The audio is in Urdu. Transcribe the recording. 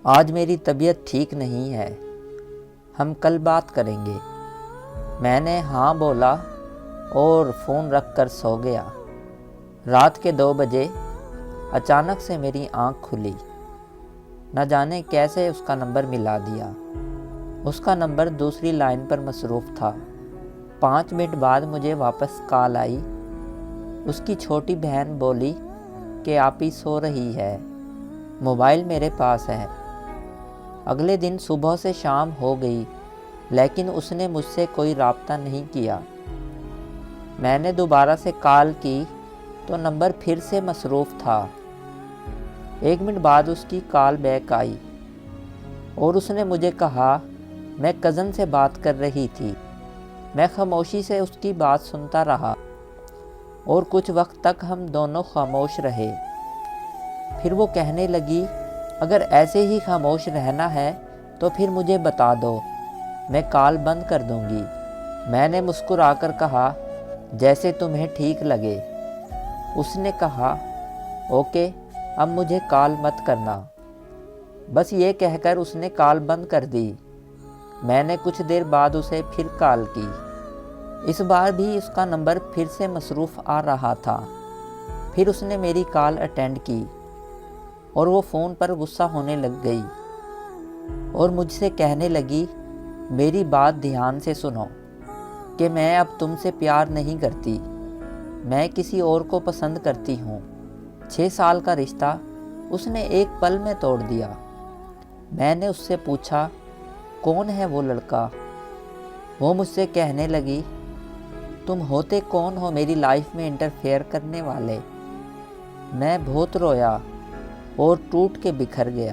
آج میری طبیعت ٹھیک نہیں ہے، ہم کل بات کریں گے۔ میں نے ہاں بولا اور فون رکھ کر سو گیا۔ رات کے 2 بجے اچانک سے میری آنکھ کھلی۔ نہ جانے کیسے اس کا نمبر ملا دیا۔ اس کا نمبر دوسری لائن پر مصروف تھا۔ 5 منٹ بعد مجھے واپس کال آئی۔ اس کی چھوٹی بہن بولی کہ آپی سو رہی ہے، موبائل میرے پاس ہے۔ اگلے دن صبح سے شام ہو گئی لیکن اس نے مجھ سے کوئی رابطہ نہیں کیا۔ میں نے دوبارہ سے کال کی تو نمبر پھر سے مصروف تھا۔ 1 منٹ بعد اس کی کال بیک آئی اور اس نے مجھے کہا میں کزن سے بات کر رہی تھی۔ میں خاموشی سے اس کی بات سنتا رہا اور کچھ وقت تک ہم دونوں خاموش رہے۔ پھر وہ کہنے لگی اگر ایسے ہی خاموش رہنا ہے تو پھر مجھے بتا دو، میں کال بند کر دوں گی۔ میں نے مسکرا کر کہا جیسے تمہیں ٹھیک لگے۔ اس نے کہا اوکے، اب مجھے کال مت کرنا۔ بس یہ کہہ کر اس نے کال بند کر دی۔ میں نے کچھ دیر بعد اسے پھر کال کی۔ اس بار بھی اس کا نمبر پھر سے مصروف آ رہا تھا۔ پھر اس نے میری کال اٹینڈ کی اور وہ فون پر غصہ ہونے لگ گئی اور مجھ سے کہنے لگی میری بات دھیان سے سنو کہ میں اب تم سے پیار نہیں کرتی، میں کسی اور کو پسند کرتی ہوں۔ 6 سال کا رشتہ اس نے ایک پل میں توڑ دیا۔ میں نے اس سے پوچھا کون ہے وہ لڑکا؟ وہ مجھ سے کہنے لگی تم ہوتے کون ہو میری لائف میں انٹرفیئر کرنے والے؟ میں بہت رویا اور ٹوٹ کے بکھر گیا۔